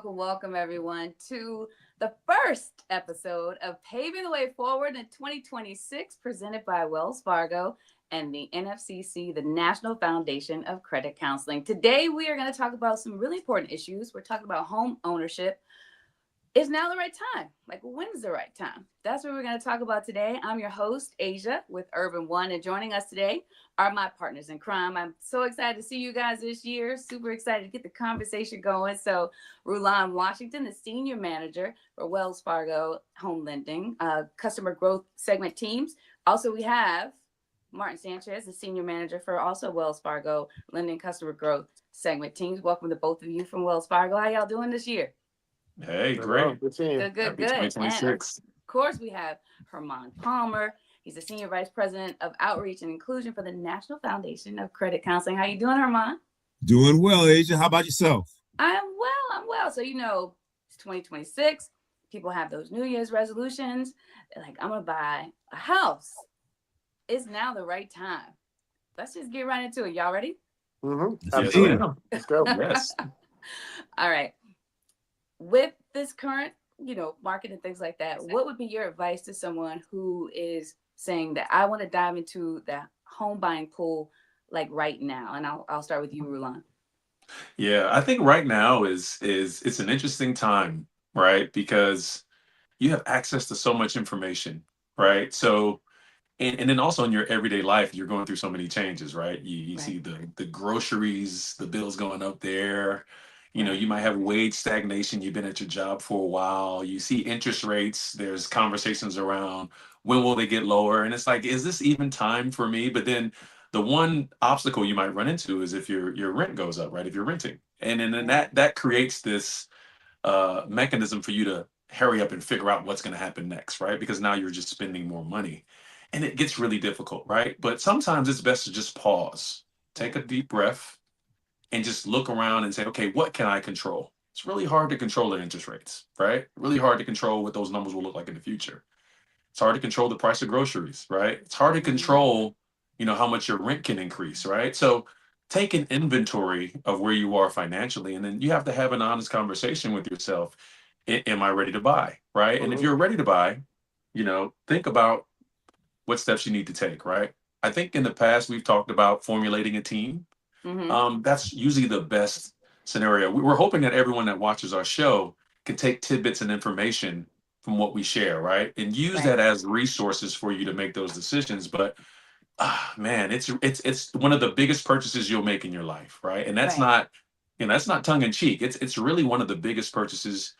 Welcome everyone to the first episode of Paving the Way Forward in 2026, presented by Wells Fargo and the NFCC, the National Foundation of Credit Counseling. Today, we are going to talk about some really important issues. We're talking about home ownership. Is now the right time? Like, when's the right time? That's what we're going to talk about today. I'm your host, Asia, with Urban One, and joining us today are my partners in crime. I'm so excited to see you guys this year. Super excited to get the conversation going. So, Rulan Washington, the Senior Manager for Wells Fargo Home Lending, Customer Growth Segment Teams. Also, we have Martin Sanchez, the Senior Manager for also Wells Fargo Lending Customer Growth Segment Teams. Welcome to both of you from Wells Fargo. How y'all doing this year? Hey, great. Good seeing you. Good. Happy And 2026. of course, we have Herman Palmer. He's the Senior Vice President of Outreach and Inclusion for the National Foundation of Credit Counseling. How you doing, Herman? Doing well, Asia. How about yourself? I'm well. So, it's 2026. People have those New Year's resolutions. They're like, I'm going to buy a house. It's now the right time. Let's just get right into it. Y'all ready? Absolutely. Yes, Let's go. yes. All right. With this current, market and things like that, what would be your advice to someone who is saying that I want to dive into the home buying pool like right now? And I'll start with you, Rulan. Yeah, I think right now is it's an interesting time, right? Because you have access to so much information, right? So and then also in your everyday life, you're going through so many changes, right? You Right. see the groceries, the bills going up there. Right. You might have wage stagnation. You've been at your job for a while. You see interest rates. There's conversations around when will they get lower? And it's like, is this even time for me? But then the one obstacle you might run into is if your rent goes up, right? If you're renting. And then that creates this mechanism for you to hurry up and figure out what's going to happen next, right? Because now you're just spending more money and it gets really difficult, right? But sometimes it's best to just pause, take a deep breath, and just look around and say, okay, what can I control? It's really hard to control the interest rates, right? Really hard to control what those numbers will look like in the future. It's hard to control the price of groceries, right? It's hard to control, how much your rent can increase, right? So take an inventory of where you are financially, and then you have to have an honest conversation with yourself. Am I ready to buy, right? And if Mhm. you're ready to buy, think about what steps you need to take, right? I think in the past we've talked about formulating a team. Mm-hmm. That's usually the best scenario. We're hoping that everyone that watches our show can take tidbits and information from what we share, right? And use Right. that as resources for you to make those decisions. But man, it's one of the biggest purchases you'll make in your life, right? And that's Right. not, that's not tongue in cheek. It's really one of the biggest purchases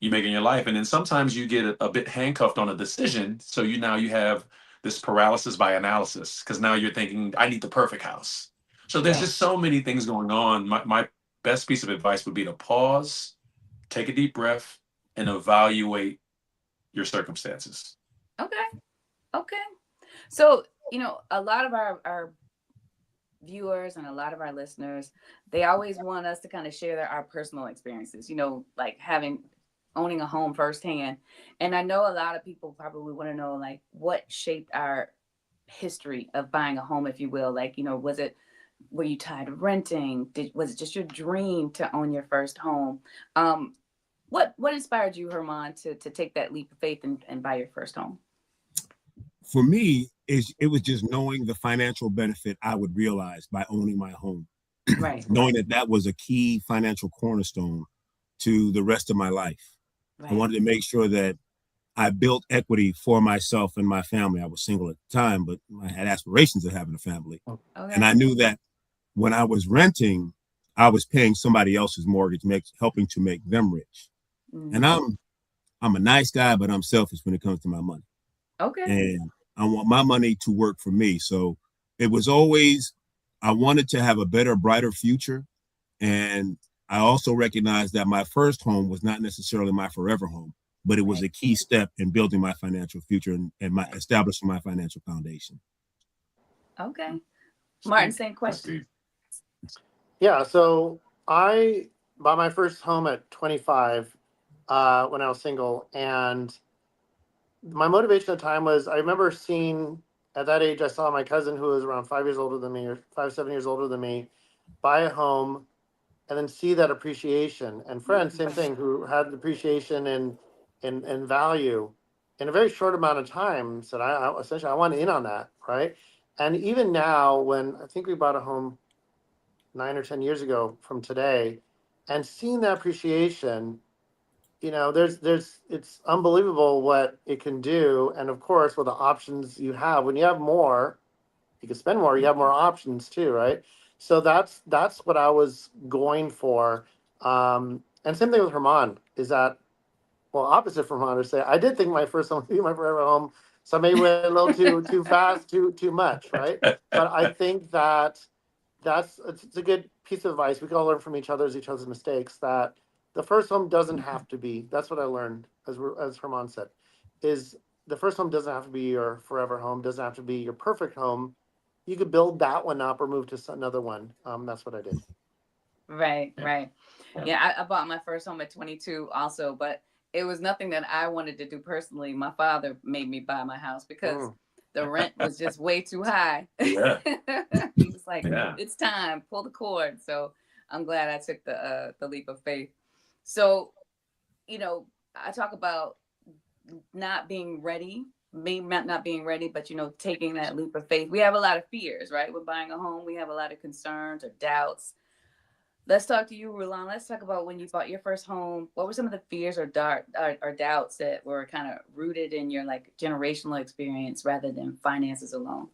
you make in your life. And then sometimes you get a bit handcuffed on a decision. So you have this paralysis by analysis because now you're thinking, I need the perfect house. So there's Right. just so many things going on. My best piece of advice would be to pause, take a deep breath, and evaluate your circumstances. Okay. So, a lot of our viewers and a lot of our listeners, they always want us to kind of share our personal experiences, like owning a home firsthand. And I know a lot of people probably want to know, like, what shaped our history of buying a home, if you will. Like, were you tired of renting? Was it just your dream to own your first home? What inspired you, Herman, to take that leap of faith and buy your first home? For me, it was just knowing the financial benefit I would realize by owning my home, Right. knowing that was a key financial cornerstone to the rest of my life. I Right. wanted to make sure that I built equity for myself and my family. I was single at the time, but I had aspirations of having a family. Okay. And I knew that when I was renting, I was paying somebody else's mortgage, helping to make them rich. And Mhm. I'm a nice guy, but I'm selfish when it comes to my money. Okay. And I want my money to work for me. So it was always, I wanted to have a better, brighter future. And I also recognized that my first home was not necessarily my forever home, but it was Right. a key step in building my financial future and my Right. establishing my financial foundation. Okay. Martin, Deep. same That's question. deep. Yeah, so I bought my first home at 25 when I was single. And my motivation at the time was I remember seeing at that age, I saw my cousin who was around 5 years older than me, or 5, 7 years older than me, buy a home and then see that appreciation. And friends, same thing, who had appreciation and value in a very short amount of time, said, I essentially I want in on that, right? And even now, when I think we bought a home 9 or 10 years ago from today, and seeing that appreciation, it's unbelievable what it can do. And of course, with the options you have, when you have more, you can spend more, you have more options too, right? So that's what I was going for. And same thing with Herman, is that, well, opposite from Herman, to say, I did think my first home would be my forever home. So maybe went a little too fast, too much, right? But I think that it's a good piece of advice. We can all learn from each other's mistakes. That the first home doesn't have to be. That's what I learned, as Herman said, is the first home doesn't have to be your forever home. Doesn't have to be your perfect home. You could build that one up or move to another one. That's what I did. Right. Yeah, I bought my first home at 22 also, but it was nothing that I wanted to do personally. My father made me buy my house because the rent was just way too high. Yeah. He was like, Yeah. it's time, pull the cord. So I'm glad I took the leap of faith. So, I talk about not being ready, not being ready, but taking that leap of faith. We have a lot of fears, right? We're buying a home. We have a lot of concerns or doubts. Let's talk to you, Rulon. Let's talk about when you bought your first home. What were some of the fears or doubts that were kind of rooted in your generational experience rather than finances alone?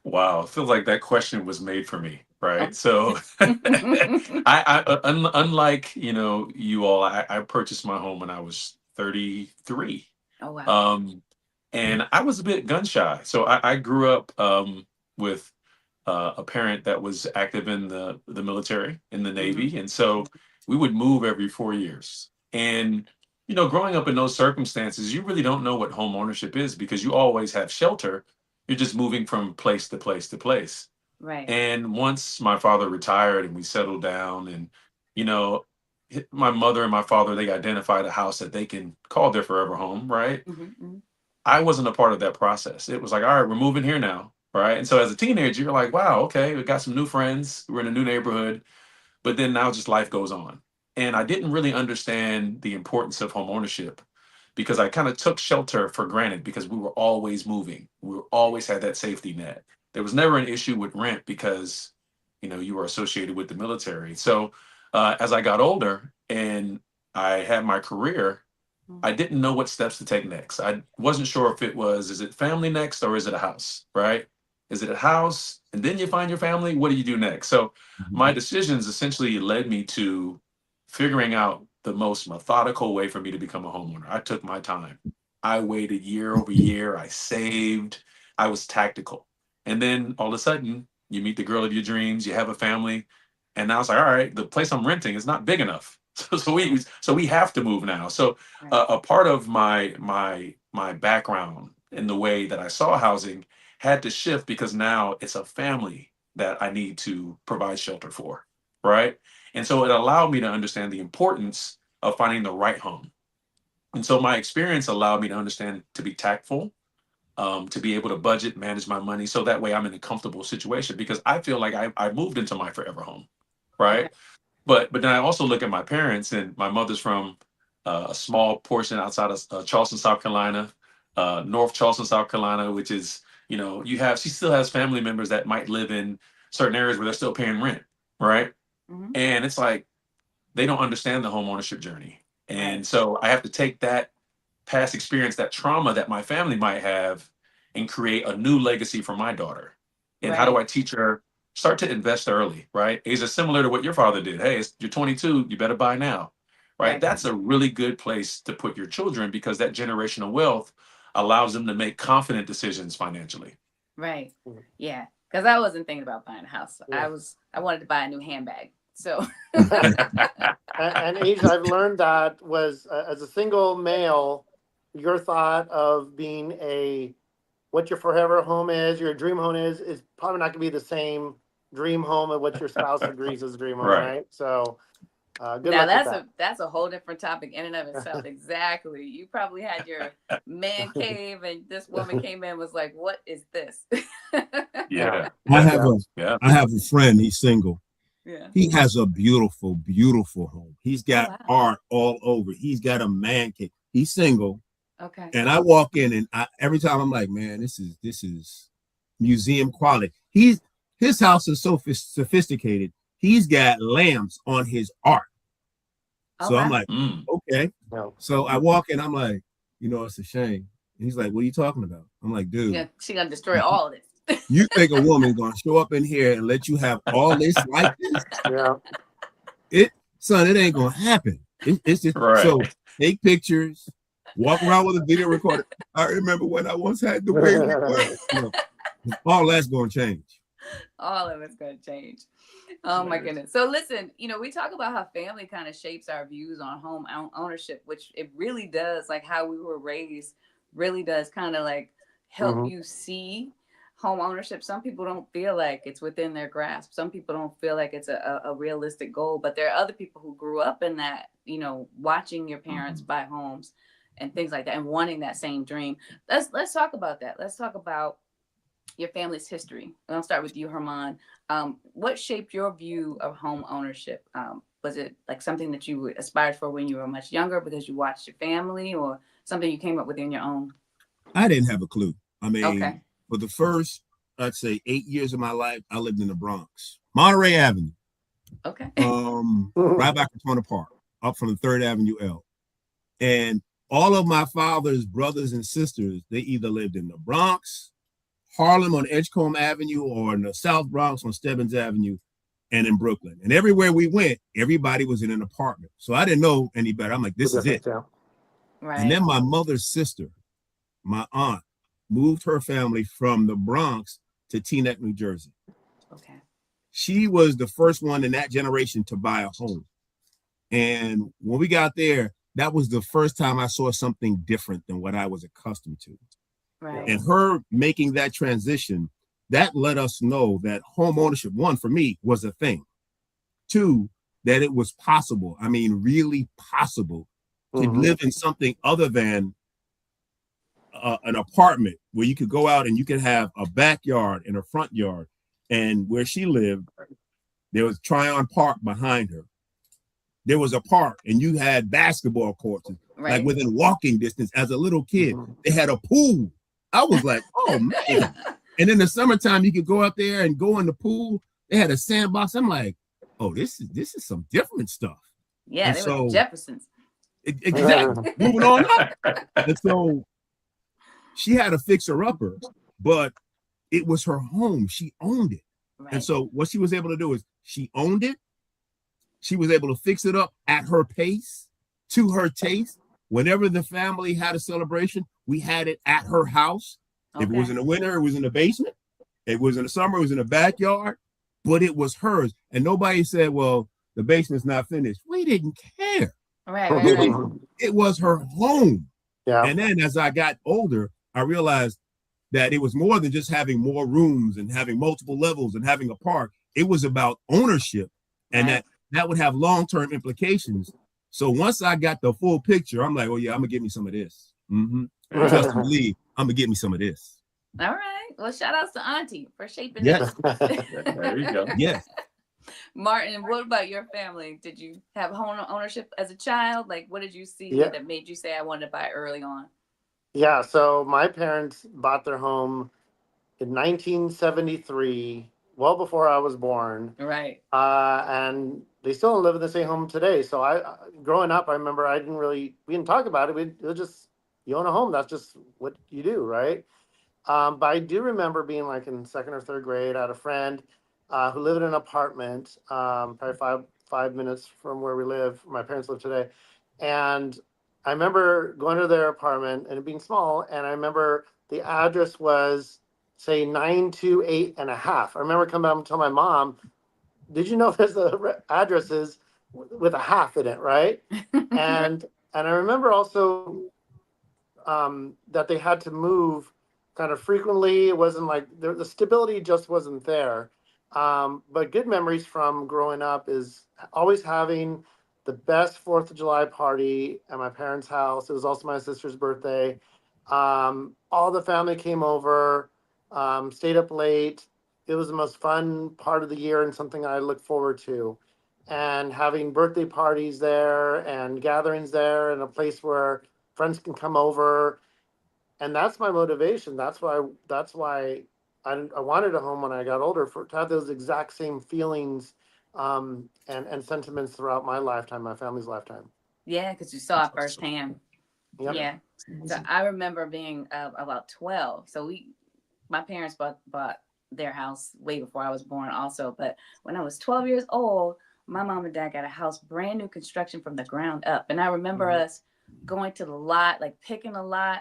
Wow, it feels like that question was made for me, right? Oh. So, unlike you all, I purchased my home when I was 33. Oh wow. And I was a bit gun shy. So I grew up with a parent that was active in the military, in the Navy, and so we would move every 4 years. And growing up in those circumstances, you really don't know what home ownership is because you always have shelter. You're just moving from place to place to place. Right. And once my father retired and we settled down, and my mother and my father, they identified a house that they can call their forever home, right? I wasn't a part of that process. It was like, all right, we're moving here now, right? And so as a teenager, you're like, wow, okay, we got some new friends, we're in a new neighborhood, but then now just life goes on. And I didn't really understand the importance of home ownership because I kind of took shelter for granted because we were always moving. We always had that safety net. There was never an issue with rent because, you were associated with the military. So as I got older and I had my career, I didn't know what steps to take next. I wasn't sure if is it family next or is it a house, right? Is it a house and then you find your family? What do you do next? So my decisions essentially led me to figuring out the most methodical way for me to become a homeowner. I took my time. I waited year over year. I saved. I was tactical. And then all of a sudden, you meet the girl of your dreams, you have a family. And now it's like, all right, the place I'm renting is not big enough. So we have to move now. So a part of my background in the way that I saw housing had to shift because now it's a family that I need to provide shelter for, right? And so it allowed me to understand the importance of finding the right home. And so my experience allowed me to understand to be tactful, to be able to budget, manage my money, so that way I'm in a comfortable situation because I feel like I moved into my forever home, right? Okay. But then I also look at my parents, and my mother's from a small portion outside of Charleston, South Carolina, North Charleston, South Carolina, which is, she still has family members that might live in certain areas where they're still paying rent, right? And it's like, they don't understand the home ownership journey. And so I have to take that past experience, that trauma that my family might have, and create a new legacy for my daughter. And how do I teach her? Start to invest early, right? Is it similar to what your father did? Hey, you're 22, you better buy now, right? That's a really good place to put your children because that generational wealth allows them to make confident decisions financially. Right. Yeah. Because I wasn't thinking about buying a house. I wanted to buy a new handbag. So and Asia, I've learned that was as a single male, your thought of being what your forever home is, your dream home is probably not going to be the same dream home of what your spouse agrees is a dream home, right? So good now luck with that's a whole different topic in and of itself. Exactly. You probably had your man cave, and this woman came in and was like, "What is this?" Yeah. I have a friend. He's single, Yeah. He has a beautiful, beautiful home. He's got wow. art all over. He's got a man cave. He's single. Okay. And I walk in and every time I'm like, man, this is museum quality. His house is so sophisticated. He's got lamps on his art. So I'm like, okay. No. So I walk in, I'm like, it's a shame. And he's like, what are you talking about? I'm like, dude, Yeah, she gonna destroy all of this. you think a woman's gonna show up in here and let you have all this like this? Yeah. Son, it ain't gonna happen. It's just Right. so take pictures, walk around with a video recorder. I remember when I once had the way we were. All that's gonna change. All of it's gonna change. Oh my goodness. So listen, we talk about how family kind of shapes our views on home ownership, which it really does, like how we were raised really does kind of like help you see home ownership. Some people don't feel like it's within their grasp. Some people don't feel like it's a realistic goal, but there are other people who grew up in that, watching your parents buy homes and things like that and wanting that same dream. Let's talk about that. Let's talk about your family's history. I'll start with you, Herman. What shaped your view of home ownership? Was it like something that you aspired for when you were much younger because you watched your family, or something you came up with on your own? I didn't have a clue. I mean, Okay. for the first, I'd say 8 years of my life, I lived in the Bronx, Monterey Avenue. Okay. Right back in Corner Park, up from the 3rd Avenue L. And all of my father's brothers and sisters, they either lived in the Bronx, Harlem on Edgecombe Avenue, or in the South Bronx on Stebbins Avenue, and in Brooklyn. And everywhere we went, everybody was in an apartment. So I didn't know any better. I'm like, this is it. Right. And then my mother's sister, my aunt, moved her family from the Bronx to Teaneck, New Jersey. Okay. She was the first one in that generation to buy a home. And when we got there, that was the first time I saw something different than what I was accustomed to. Right. And her making that transition, that let us know that home ownership, one, for me, was a thing. Two, that it was possible. I mean, really possible to live in something other than an apartment where you could go out and you could have a backyard and a front yard. And where she lived, there was Tryon Park behind her. There was a park and you had basketball courts, like within walking distance. As a little kid, they had a pool. I was like, oh man. And in the summertime, you could go out there and go in the pool. They had a sandbox. I'm like, oh, this is some different stuff. Yeah, and they so, were Jeffersons. Exactly. Moving on up. And so she had a fixer-upper, but it was her home. She owned it. Right. And so what she was able to do is she owned it. She was able to fix it up at her pace, to her taste. Whenever the family had a celebration, we had it at her house. Okay. If it was in the winter, it was in the basement. If it was in the summer, it was in the backyard. But it was hers. And nobody said, well, the basement's not finished. We didn't care. Right. It was her home. Yeah. And then as I got older, I realized that it was more than just having more rooms and having multiple levels and having a park. It was about ownership, and that would have long-term implications. So once I got the full picture, I'm like, oh yeah, I'm gonna get me some of this. Trust and believe, I'm gonna get me some of this. All right. Well, shout outs to Auntie for shaping this. There you go. Yes. Martin, what about your family? Did you have home ownership as a child? Like, what did you see that made you say I wanted to buy early on? Yeah, so my parents bought their home in 1973, well before I was born. Right. And they still live in the same home today. So growing up, I remember we didn't talk about it. It was just, you own a home. That's just what you do, right? But I do remember being like in 2nd or 3rd grade. I had a friend who lived in an apartment, probably five minutes from where my parents live today. And I remember going to their apartment and it being small. And I remember the address was, say, 928 and a half. I remember coming up and telling my mom, did you know there's addresses with a half in it, right? and I remember also that they had to move kind of frequently. It wasn't like the stability just wasn't there. But good memories from growing up is always having the best 4th of July party at my parents' house. It was also my sister's birthday. All the family came over, stayed up late, it was the most fun part of the year and something I look forward to. And having birthday parties there and gatherings there and a place where friends can come over. And that's my motivation. That's why I wanted a home when I got older, for to have those exact same feelings and sentiments throughout my lifetime, my family's lifetime. Yeah, because you saw it firsthand. Yep. Yeah. So I remember being about 12. So my parents bought their house way before I was born also. But when I was 12 years old, my mom and dad got a house, brand new construction from the ground up. And I remember us going to the lot, like picking a lot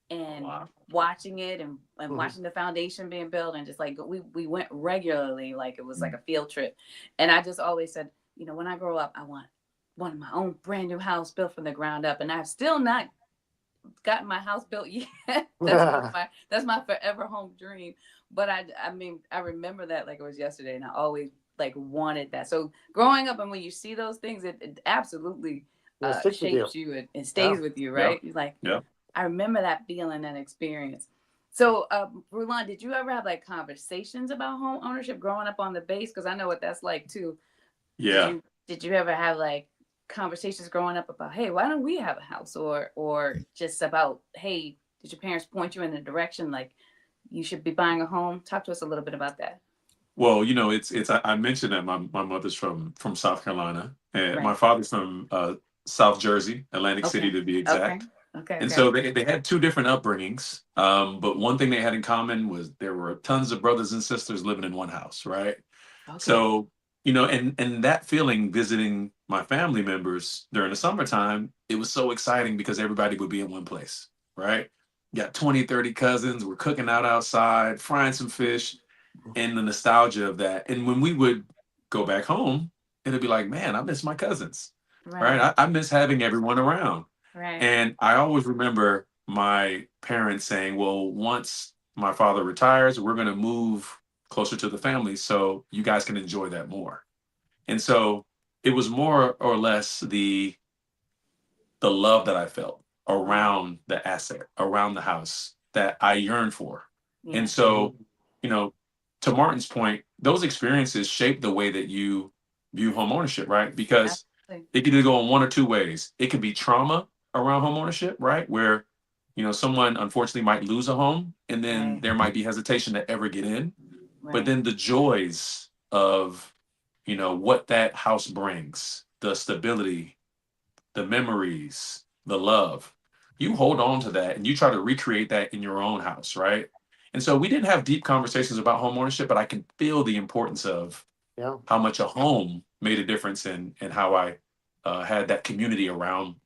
and watching it and watching the foundation being built. And just like we went regularly, like it was like a field trip. And I just always said, you know, when I grow up, I want one of my own brand new house built from the ground up. And I've still not gotten my house built yet. That's my forever home dream. But I mean, I remember that like it was yesterday, and I always like wanted that. So growing up, and when you see those things, it absolutely shapes you and stays with you, right? Yeah. Like, yeah. I remember that feeling, that experience. So, Rulon, did you ever have like conversations about home ownership growing up on the base? Because I know what that's like too. Yeah. Did you ever have like conversations growing up about, hey, why don't we have a house, or just about, hey, did your parents point you in the direction like you should be buying a home? Talk to us a little bit about that. Well, you know, it's I mentioned that my mother's from South Carolina, and my father's from South Jersey, Atlantic City to be exact. Okay. And so they had two different upbringings, but one thing they had in common was there were tons of brothers and sisters living in one house, right? So, you know, and that feeling, visiting my family members during the summertime, it was so exciting because everybody would be in one place, right? You got 20, 30 cousins, we're cooking out outside, frying some fish, and the nostalgia of that. And when we would go back home, it'd be like, man, I miss my cousins, right? I miss having everyone around. Right. And I always remember my parents saying, well, once my father retires, we're going to move closer to the family so you guys can enjoy that more. And so it was more or less the love that I felt around the asset, around the house that I yearned for. Yeah. And so, you know, to Martin's point, those experiences shape the way that you view home ownership, right? Because it can either go in one or two ways. It could be trauma around home ownership, right? Where, you know, someone unfortunately might lose a home and then there might be hesitation to ever get in. But then the joys of, you know, what that house brings, the stability, the memories, the love, you hold on to that and you try to recreate that in your own house, right? And so we didn't have deep conversations about home ownership, but I can feel the importance of how much a home made a difference in how I had that community around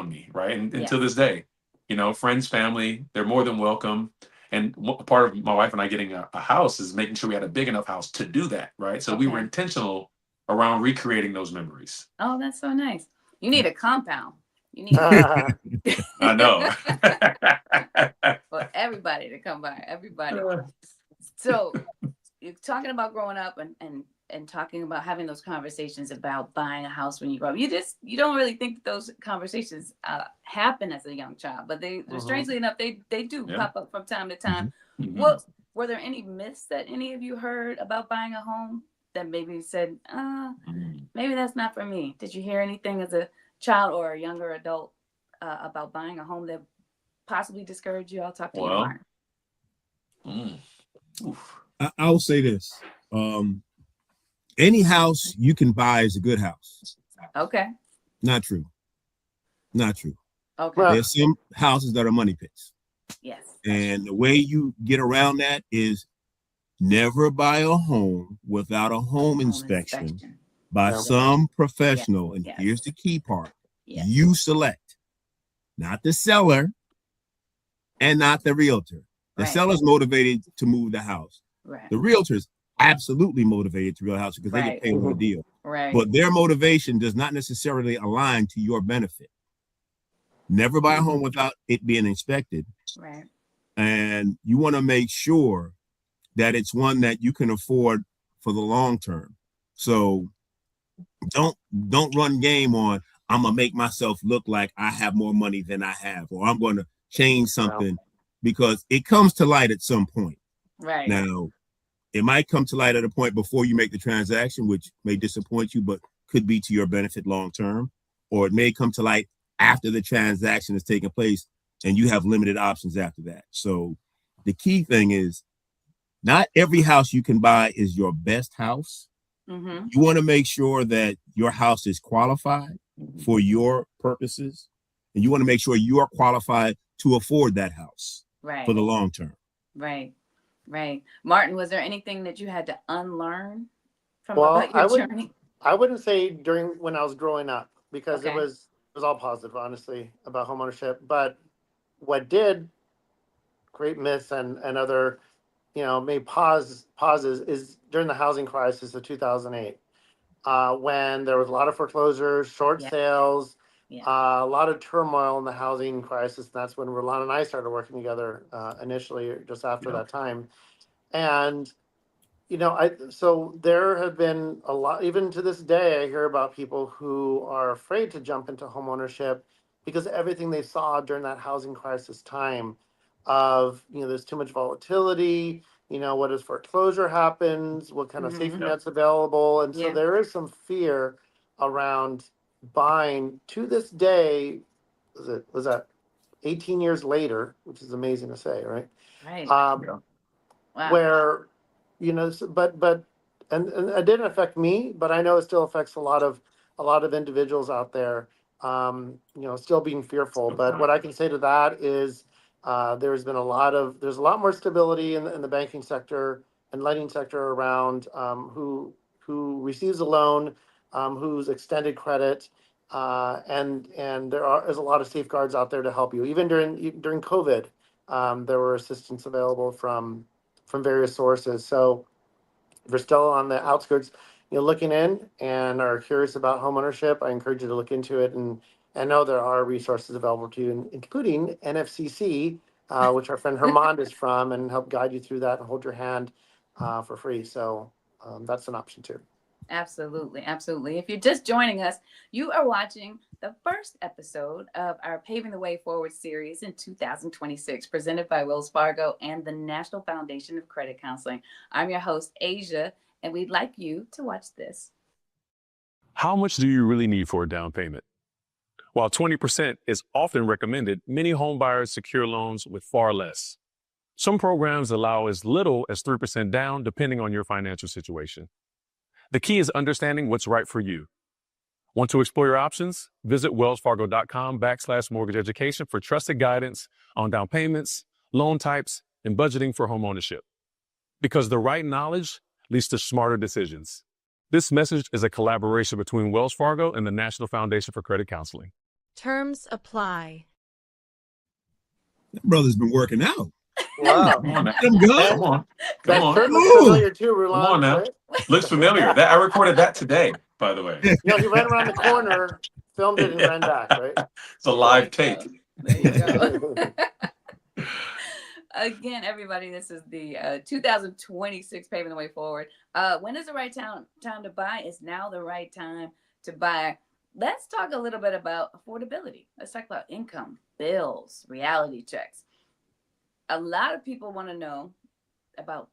me, right? And to this day, you know, friends, family, they're more than welcome. And part of my wife and I getting a house is making sure we had a big enough house to do that, right? So we were intentional around recreating those memories. Oh, that's so nice. You need a compound. You need I know. For everybody to come by, everybody. So you're talking about growing up and talking about having those conversations about buying a house when you grow up. You don't really think that those conversations happen as a young child, but they strangely enough they do pop up from time to time. What were there any myths that any of you heard about buying a home that maybe said, maybe that's not for me? Did you hear anything as a child or a younger adult about buying a home that possibly discouraged you? I'll talk to you, Mark. I'll say this. Any house you can buy is a good house. Okay. Not true. Okay. There's some houses that are money pits. Yes. And the way you get around that is never buy a home without a home inspection by some professional. And here's the key part. You select, not the seller and not the realtor. The seller's motivated to move the house. The realtor's absolutely motivated to real house because they get paid on the deal. But their motivation does not necessarily align to your benefit. Never buy a home without it being inspected. And you want to make sure that it's one that you can afford for the long term. So don't run game on, I'm gonna make myself look like I have more money than I have, or I'm going to change something, because it comes to light at some point. Now, It might come to light at a point before you make the transaction, which may disappoint you, but could be to your benefit long term. Or it may come to light after the transaction has taken place and you have limited options after that. So the key thing is not every house you can buy is your best house. Mm-hmm. You want to make sure that your house is qualified for your purposes, and you want to make sure you are qualified to afford that house for the long term. Right. Martin, was there anything that you had to unlearn from Well, about your journey? I wouldn't say when I was growing up, because Okay. it was all positive, honestly, about homeownership. But what did create myths and other, made pauses is during the housing crisis of 2008, when there was a lot of foreclosures, short sales, a lot of turmoil in the housing crisis. And that's when Rolanda and I started working together initially, just after that time. And so there have been a lot, even to this day, I hear about people who are afraid to jump into homeownership because of everything they saw during that housing crisis time of, there's too much volatility, what if foreclosure happens, what kind of safety nets available. And so there is some fear around buying. To this day, was that 18 years later, which is amazing to say, right? Right. Wow. Where, but it didn't affect me, but I know it still affects a lot of individuals out there, still being fearful. But what I can say to that is there's a lot more stability in the banking sector and lending sector around who receives a loan, who's extended credit, and there's a lot of safeguards out there to help you. Even during COVID, there were assistance available from various sources. So if you're still on the outskirts, looking in and are curious about homeownership, I encourage you to look into it. And I know there are resources available to you, including NFCC, which our friend Hermond is from, and help guide you through that and hold your hand for free. So that's an option too. Absolutely. If you're just joining us, you are watching the first episode of our Paving the Way Forward series in 2026, presented by Wells Fargo and the National Foundation of Credit Counseling. I'm your host, Asia, and we'd like you to watch this. How much do you really need for a down payment? While 20% is often recommended, many home buyers secure loans with far less. Some programs allow as little as 3% down, depending on your financial situation. The key is understanding what's right for you. Want to explore your options? Visit wellsfargo.com/mortgage education for trusted guidance on down payments, loan types, and budgeting for homeownership. Because the right knowledge leads to smarter decisions. This message is a collaboration between Wells Fargo and the National Foundation for Credit Counseling. Terms apply. That brother's been working out. Wow. Come on now. Let him go. Come on. That Come shirt on. looks familiar too, Roland. Come on now. Right? Looks familiar. I recorded that today, by the way. He ran around the corner, filmed it, and ran back, right? It's a live take. There you go. Again, everybody, this is the 2026 Paving the Way Forward. When is the right time to buy? It's now the right time to buy. Let's talk a little bit about affordability. Let's talk about income, bills, reality checks. A lot of people want to know about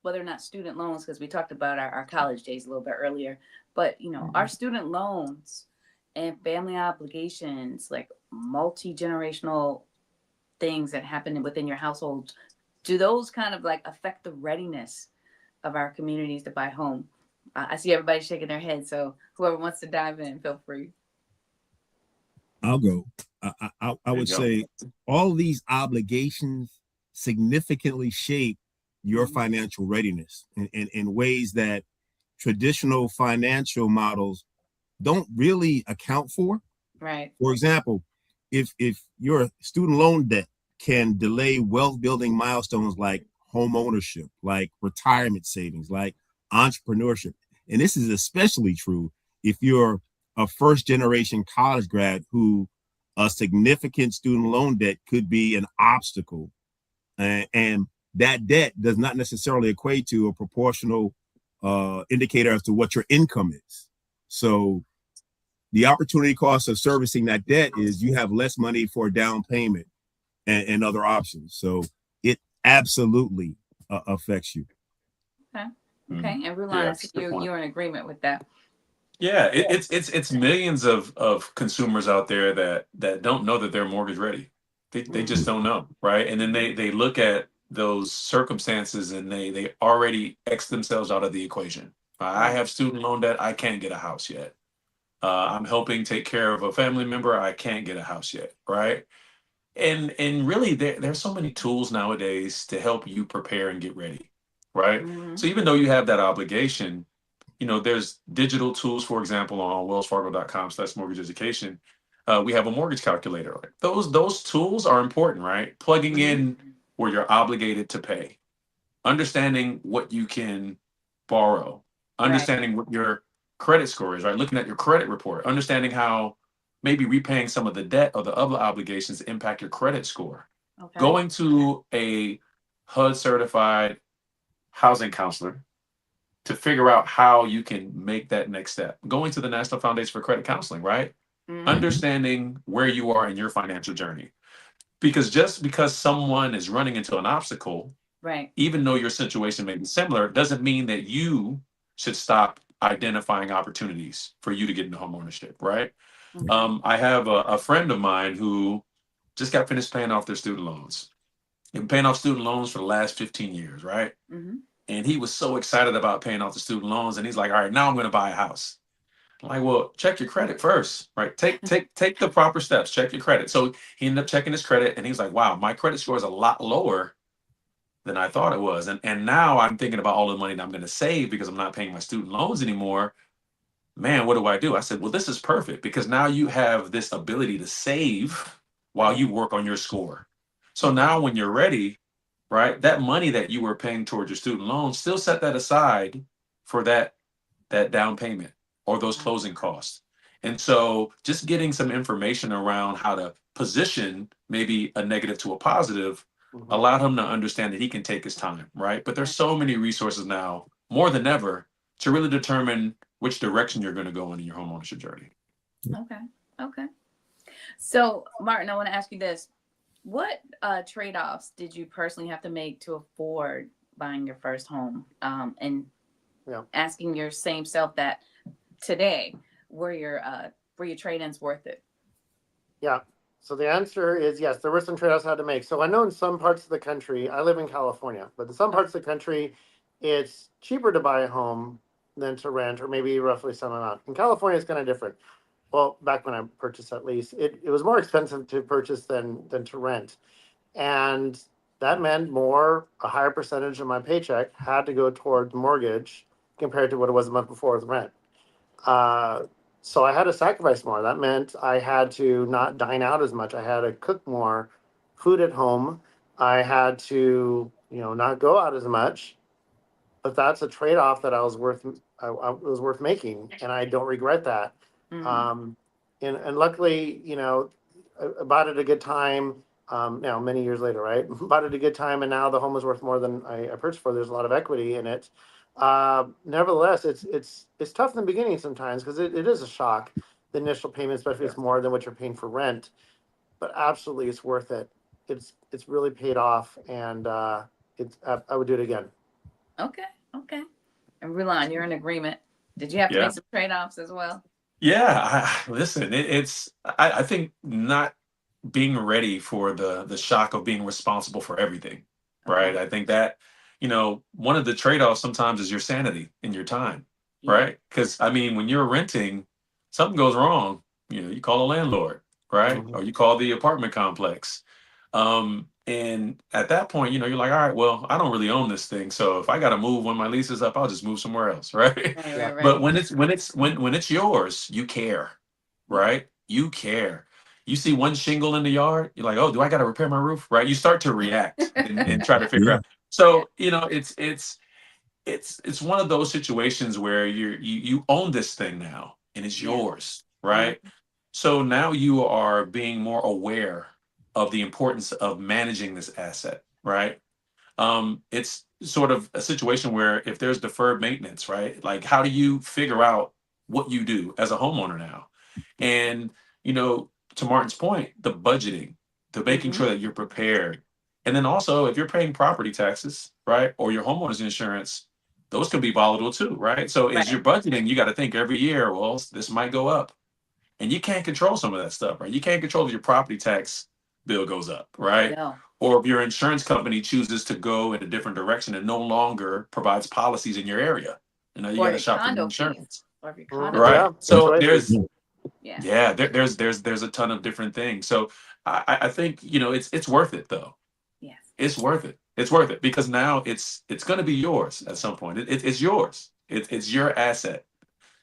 whether or not student loans, because we talked about our college days a little bit earlier, but our student loans and family obligations, like multi-generational things that happen within your household, do those kind of like affect the readiness of our communities to buy home? I see everybody shaking their head, so whoever wants to dive in, feel free. I'll go. I would say all these obligations significantly shape your financial readiness in ways that traditional financial models don't really account for. Right. For example, if your student loan debt can delay wealth building milestones like home ownership, like retirement savings, like entrepreneurship. And this is especially true if you're a first generation college grad who a significant student loan debt could be an obstacle. And that debt does not necessarily equate to a proportional indicator as to what your income is. So the opportunity cost of servicing that debt is you have less money for a down payment and other options. So it absolutely affects you. Okay. Mm. Okay. And Rulon, Yeah, I that's see a good point. you're in agreement with that. Yeah, it's millions of consumers out there that don't know that they're mortgage ready. They just don't know, right? And then they look at those circumstances and they already X themselves out of the equation. I have student loan debt. I can't get a house yet. I'm helping take care of a family member. I can't get a house yet, right? And really, there's so many tools nowadays to help you prepare and get ready, right? Mm-hmm. So even though you have that obligation, there's digital tools, for example, on wellsfargo.com/mortgage education. We have a mortgage calculator. Like those tools are important, right? Plugging in where you're obligated to pay, understanding what you can borrow, Right. understanding what your credit score is, right? Looking at your credit report, understanding how maybe repaying some of the debt or the other obligations impact your credit score. Okay. Going to a HUD certified housing counselor to figure out how you can make that next step. Going to the National Foundation for Credit Counseling, right? Understanding where you are in your financial journey. Because just because someone is running into an obstacle, Right. even though your situation may be similar, doesn't mean that you should stop identifying opportunities for you to get into homeownership, right? Okay. I have a friend of mine who just got finished paying off their student loans. Been paying off student loans for the last 15 years, right? And he was so excited about paying off the student loans, and he's like, "All right, now I'm going to buy a house." I'm like, "Well, check your credit first, right? Take the proper steps. Check your credit." So he ended up checking his credit, and he's like, "Wow, my credit score is a lot lower than I thought it was." And now I'm thinking about all the money that I'm going to save because I'm not paying my student loans anymore. Man, what do I do? I said, "Well, this is perfect because now you have this ability to save while you work on your score. So now when you're ready, right, that money that you were paying towards your student loan, still set that aside for that down payment or those closing costs." And so just getting some information around how to position maybe a negative to a positive allowed him to understand that he can take his time, right? But there's so many resources now, more than ever, to really determine which direction you're going to go in your home ownership journey. Okay. Okay. So, Martin, I want to ask you this. What trade-offs did you personally have to make to afford buying your first home? And asking your same self that today, were your trade-ins worth it? Yeah. So the answer is yes, there were some trade-offs I had to make. So I know in some parts of the country, I live in California, but in some parts of the country, it's cheaper to buy a home than to rent, or maybe roughly some amount. In California, it's kind of different. Well, back when I purchased at least, it was more expensive to purchase than to rent. And that meant a higher percentage of my paycheck had to go towards mortgage compared to what it was a month before with rent. So I had to sacrifice more. That meant I had to not dine out as much. I had to cook more food at home. I had to, not go out as much. But that's a trade-off that I was worth making, and I don't regret that. And luckily, I bought it at a good time. Now many years later, right? Bought it at a good time, and now the home is worth more than I purchased for. There's a lot of equity in it. Nevertheless, it's tough in the beginning sometimes because it is a shock. The initial payment, especially if it's more than what you're paying for rent, but absolutely it's worth it. It's really paid off, and I would do it again. Okay. Okay. And Rulon, you're in agreement. Did you have to Yeah. make some trade-offs as well? Yeah. Listen, I think not being ready for the shock of being responsible for everything, right? I think that, one of the trade-offs sometimes is your sanity and your time, right? Because I mean, when you're renting, something goes wrong, you call a landlord, right? Or you call the apartment complex. And at that point, you're like, all right, well, I don't really own this thing. So if I got to move when my lease is up, I'll just move somewhere else, right? Right. But when it's yours, you care, right? You care. You see one shingle in the yard, you're like, oh, do I got to repair my roof? Right? You start to react and try to figure out. So, it's one of those situations where you own this thing now and it's yours, right? So now you are being more aware of the importance of managing this asset, right? It's sort of a situation where if there's deferred maintenance, right? Like, how do you figure out what you do as a homeowner now? And, to Martin's point, the budgeting, the making sure that you're prepared. And then also, if you're paying property taxes, right, or your homeowner's insurance, those can be volatile too, right? So as you're budgeting, you got to think every year, well, this might go up. And you can't control some of that stuff, right? You can't control if your property tax bill goes up, right? No. Or if your insurance company chooses to go in a different direction and no longer provides policies in your area. You know, you got to shop for your insurance. Or if your condo Right. Yeah, So choices. there's a ton of different things. So I think, you know, it's worth it though. Yes. It's worth it. It's worth it because now it's going to be yours at some point. It's yours. It's your asset.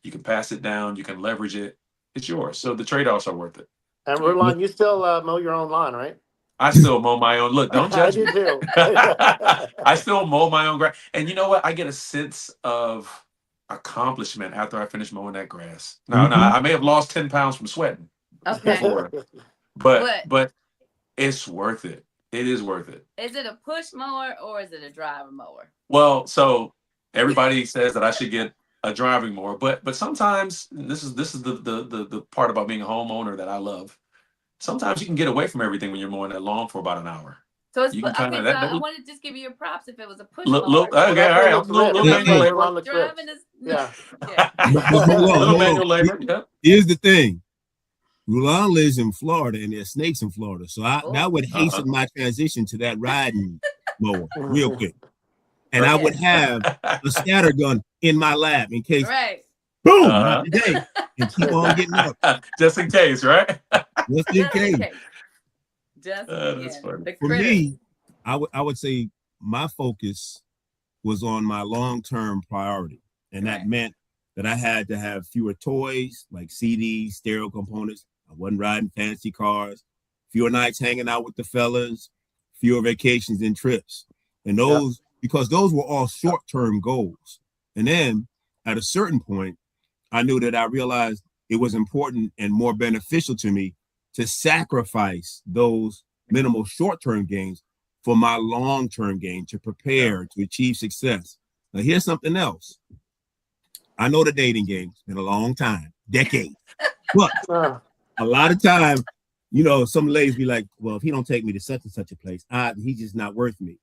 You can pass it down. You can leverage it. It's yours. So the trade-offs are worth it. And Rulon, you still mow your own lawn, right? I still mow my own. Look, don't judge I me. do too. I still mow my own grass. And you know what? I get a sense of accomplishment after I finish mowing that grass. Now, I may have lost 10 pounds from sweating before, but it's worth it. It is worth it. Is it a push mower or is it a driver mower? Well, so everybody says that I should get a driving mower, but sometimes this is the part about being a homeowner that I love. Sometimes you can get away from everything when you're mowing that lawn for about an hour. So it's You can okay. kinda, So that I want to just give you your props if it was a push okay, mower. all right. Little manual labor. Driving is Yeah. Little manual labor. Yeah. Here's the thing. Rulon lives in Florida and there's snakes in Florida. So that would hasten my transition to that riding mower real quick. And I would have a scatter gun in my lap in case boom, not today. And keep on getting up. Just in case, right? Just in case. That's funny. For me, I would say my focus was on my long-term priority. And that meant that I had to have fewer toys like CDs, stereo components. I wasn't riding fancy cars, fewer nights hanging out with the fellas, fewer vacations and trips. And those, because those were all short-term goals. And then at a certain point, I knew that I realized it was important and more beneficial to me to sacrifice those minimal short-term gains for my long-term gain, to prepare to achieve success. Now, here's something else. I know the dating game. It's been a long time, decades. But a lot of time, you know, some ladies be like, well, if he don't take me to such and such a place, he's just not worth me.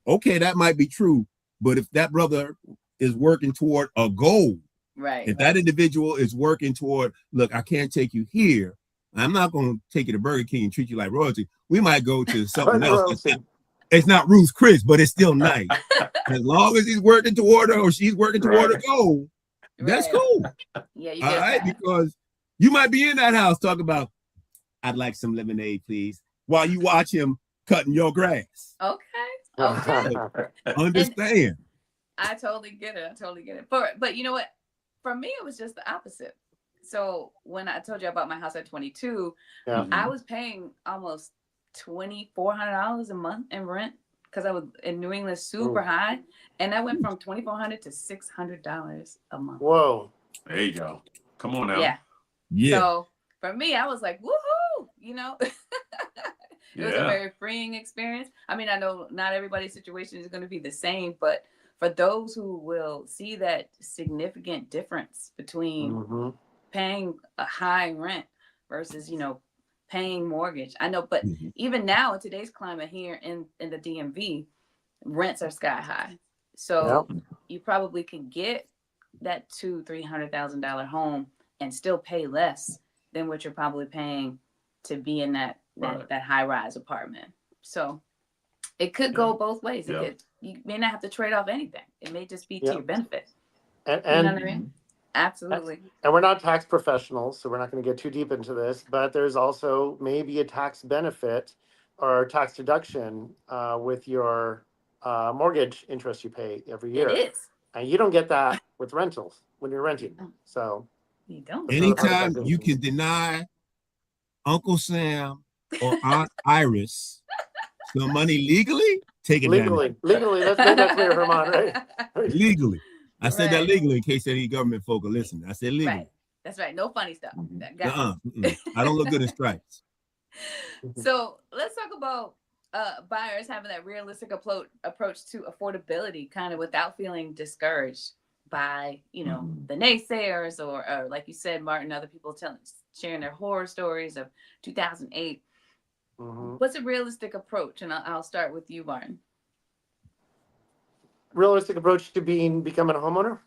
Okay, that might be true. But if that brother is working toward a goal, if that individual is working toward, look, I can't take you here. I'm not going to take you to Burger King and treat you like royalty. We might go to something else. It's not Ruth's Chris, but it's still nice. As long as he's working toward her or she's working toward a goal, that's cool. Yeah, you all right, because you might be in that house talking about, I'd like some lemonade, please, while you watch him cutting your grass. Okay. Understand. I totally get it. But you know what? For me, it was just the opposite. So when I told you about my house at 22, I was paying almost $2,400 a month in rent because I was in New England, super high, and I went from $2,400 to $600 a month. Whoa! There you go. Come on now. Yeah. So for me, I was like, woohoo! You know, it was a very freeing experience. I mean, I know not everybody's situation is going to be the same, but for those who will see that significant difference between paying a high rent versus, you know, paying mortgage. I know, but even now in today's climate here in the DMV, rents are sky high. So you probably can get that $200,000-$300,000 home and still pay less than what you're probably paying to be in that high rise apartment. So it could go both ways. You may not have to trade off anything. It may just be to your benefit. And you know what I mean? Absolutely. And we're not tax professionals, so we're not going to get too deep into this, but there's also maybe a tax benefit or tax deduction with your mortgage interest you pay every year. It is. And you don't get that with rentals when you're renting. So you don't. Anytime you can deny Uncle Sam or Aunt Iris some money legally, take it legally. Let's make that clear, Herman, right? Legally. I said that legally in case any government folk are listening. I said legally. Right. That's right. No funny stuff. I don't look good in stripes. So let's talk about buyers having that realistic approach to affordability, kind of without feeling discouraged by, you know, the naysayers or like you said, Martin, other people sharing their horror stories of 2008. What's a realistic approach? And I'll start with you, Martin. realistic approach to becoming a homeowner?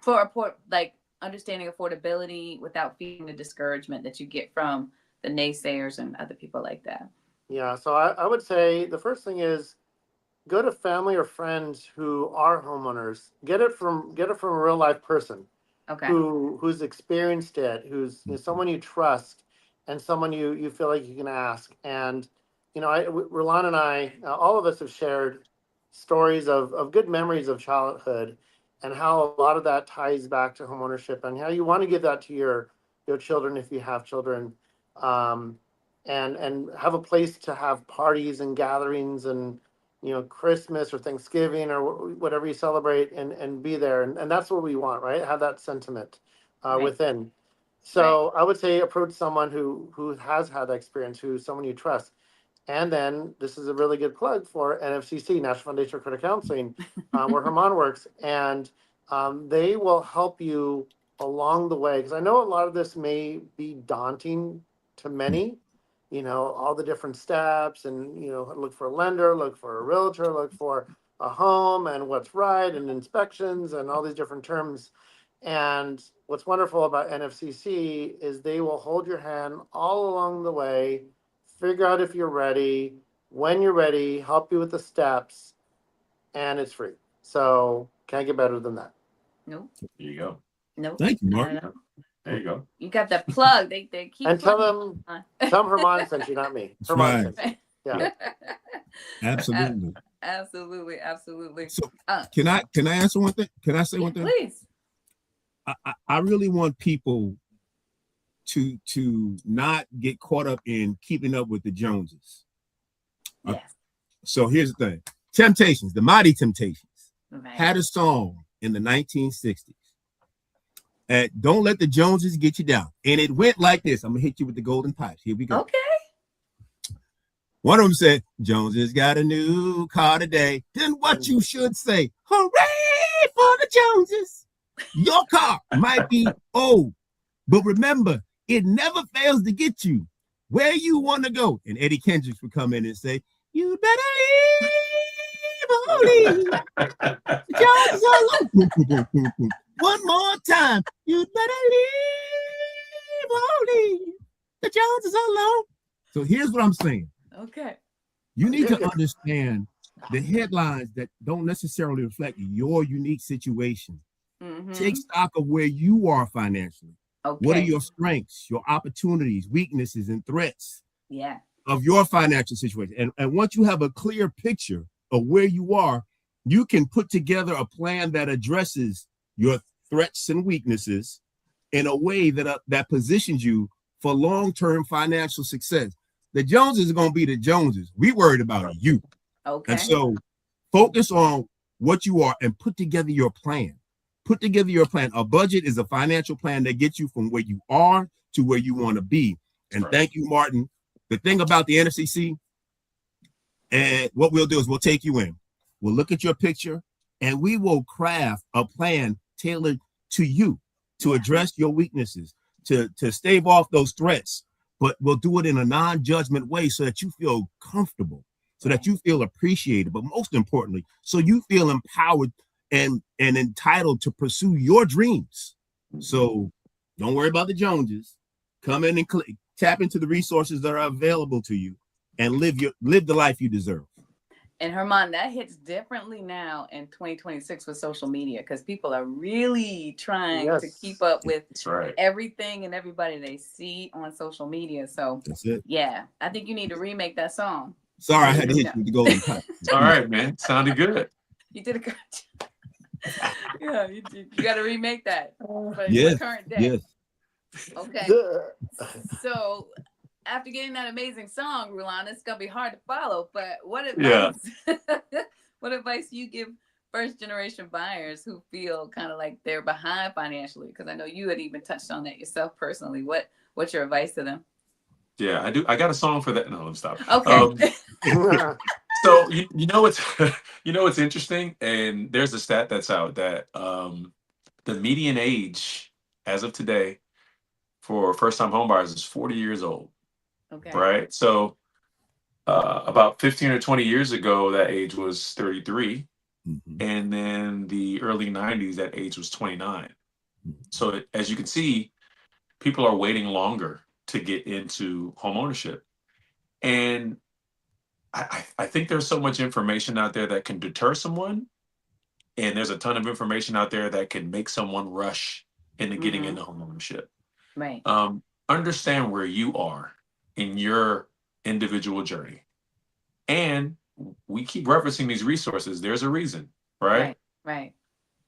For like understanding affordability without feeling the discouragement that you get from the naysayers and other people like that. Yeah, so I would say the first thing is go to family or friends who are homeowners. Get it from a real life person Okay. who's experienced it, who's someone you trust, and someone you feel like you can ask. And Roland and I, all of us have shared stories of good memories of childhood, and how a lot of that ties back to homeownership, and how you want to give that to your children if you have children, um, and have a place to have parties and gatherings and Christmas or Thanksgiving or whatever you celebrate, and be there. And that's what we want, right? Have that sentiment Right. within. So I would say approach someone who has had that experience, who's someone you trust. And then this is a really good plug for NFCC, National Foundation for Credit Counseling, where Herman works. And they will help you along the way. Because I know a lot of this may be daunting to many, all the different steps, and, look for a lender, look for a realtor, look for a home, and what's right, and inspections, and all these different terms. And what's wonderful about NFCC is they will hold your hand all along the way, figure out if you're ready, when you're ready, help you with the steps, and it's free. So can't get better than that. Nope. There you go. Nope. Thank you, Mark. There you go. You got that plug. They keep And tell plugging them Herman sent you, not me. That's Herman right. sent you. Yeah. Absolutely. Absolutely. So can I answer one thing? Can I say one thing? Please. I really want people to not get caught up in keeping up with the Joneses. Yes. So here's the thing. Temptations, the Mighty Temptations, Right. had a song in the 1960s. Don't let the Joneses get you down. And it went like this. I'm going to hit you with the golden pipes. Here we go. Okay. One of them said, Joneses got a new car today. Then what you should say, hooray for the Joneses. Your car might be old, but remember, it never fails to get you where you want to go. And Eddie Kendricks would come in and say, you better leave, Joneses alone. One more time, you better leave, the Joneses alone. So here's what I'm saying. Okay. You need to understand the headlines that don't necessarily reflect your unique situation. Mm-hmm. Take stock of where you are financially. Okay. What are your strengths, your opportunities, weaknesses, and threats of your financial situation? And once you have a clear picture of where you are, you can put together a plan that addresses your threats and weaknesses in a way that positions you for long-term financial success. The Joneses are going to be the Joneses. We worried about you. Okay. And so focus on what you are and put together your plan. Put together your plan. A budget is a financial plan that gets you from where you are to where you want to be. And thank you, Martin. The thing about the NFCC, and what we'll do is we'll take you in. We'll look at your picture, and we will craft a plan tailored to you to address your weaknesses, to stave off those threats. But we'll do it in a non-judgment way so that you feel comfortable, so that you feel appreciated, but most importantly, so you feel empowered and entitled to pursue your dreams. So don't worry about the Joneses. Come in and tap into the resources that are available to you and live the life you deserve. And Herman, that hits differently now in 2026 with social media, because people are really trying to keep up with everything and everybody they see on social media. So that's it. Yeah, I think you need to remake that song. Sorry, I had to hit you with the golden pipe. All right, man. Sounded good. You did a good job. Yeah, you got to remake that for current day. Yes. Okay. So after getting that amazing song, Roland, it's gonna be hard to follow. But what advice? What advice you give first generation buyers who feel kind of like they're behind financially? Because I know you had even touched on that yourself personally. What's your advice to them? Yeah, I do. I got a song for that. No, let me stop. Okay. So what's interesting, and there's a stat that's out that the median age as of today for first-time homebuyers is 40 years old. Okay. Right. So about 15 or 20 years ago, that age was 33. Mhm. And then the early 90s, that age was 29. Mhm. So as you can see, people are waiting longer to get into home ownership. And I think there's so much information out there that can deter someone. And there's a ton of information out there that can make someone rush into getting Mm-hmm. into home ownership. Right. Understand where you are in your individual journey. And we keep referencing these resources. There's a reason, right? Right. Right.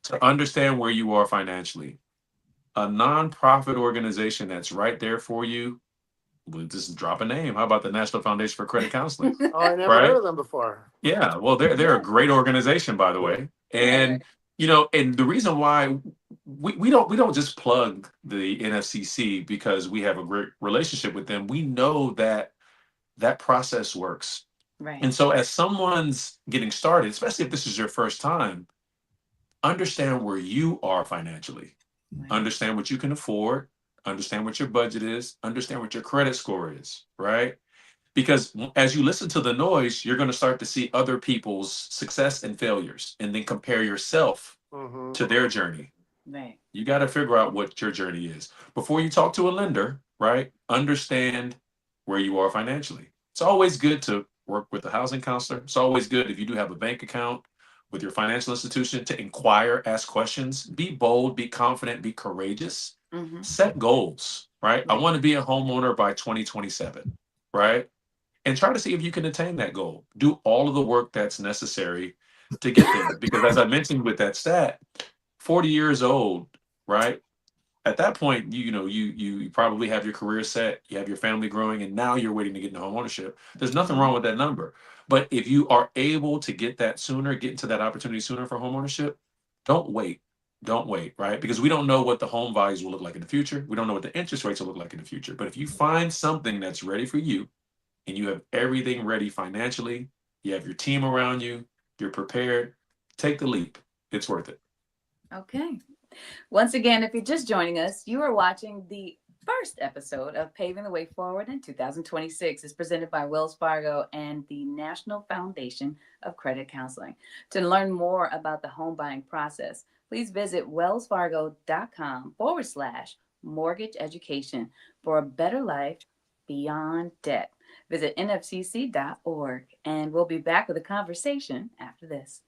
To understand where you are financially. A nonprofit organization that's right there for you, we'll just drop a name. How about the National Foundation for Credit Counseling? Oh, I never heard Right? of them before. Yeah. Well, they're a Yeah. great organization, by the way. And and the reason why we don't just plug the NFCC because we have a great relationship with them. We know that that process works. Right. And so as someone's getting started, especially if this is your first time, understand where you are financially. Right. Understand what you can afford, understand what your budget is, understand what your credit score is, right? Because as you listen to the noise, you're going to start to see other people's success and failures and then compare yourself Mm-hmm. to their journey. Right. You got to figure out what your journey is before you talk to a lender, right? Understand where you are financially. It's always good to work with a housing counselor. It's always good if you do have a bank account with your financial institution to inquire, ask questions, be bold, be confident, be courageous, Mm-hmm. set goals, right? I Right. want to be a homeowner by 2027, right? And try to see if you can attain that goal. Do all of the work that's necessary to get there. Because as I mentioned with that stat, 40 years old, right? At that point, you probably have your career set, you have your family growing, and now you're waiting to get into home ownership. There's nothing wrong with that number. But if you are able to get that sooner, get into that opportunity sooner for home ownership, don't wait. Don't wait, right? Because we don't know what the home values will look like in the future. We don't know what the interest rates will look like in the future. But if you find something that's ready for you and you have everything ready financially, you have your team around you, you're prepared, take the leap. It's worth it. Okay. Once again, if you're just joining us, you are watching the first episode of Paving the Way Forward in 2026. It's presented by Wells Fargo and the National Foundation of Credit Counseling. To learn more about the home buying process, please visit wellsfargo.com/mortgage education for a better life beyond debt. Visit nfcc.org, and we'll be back with a conversation after this.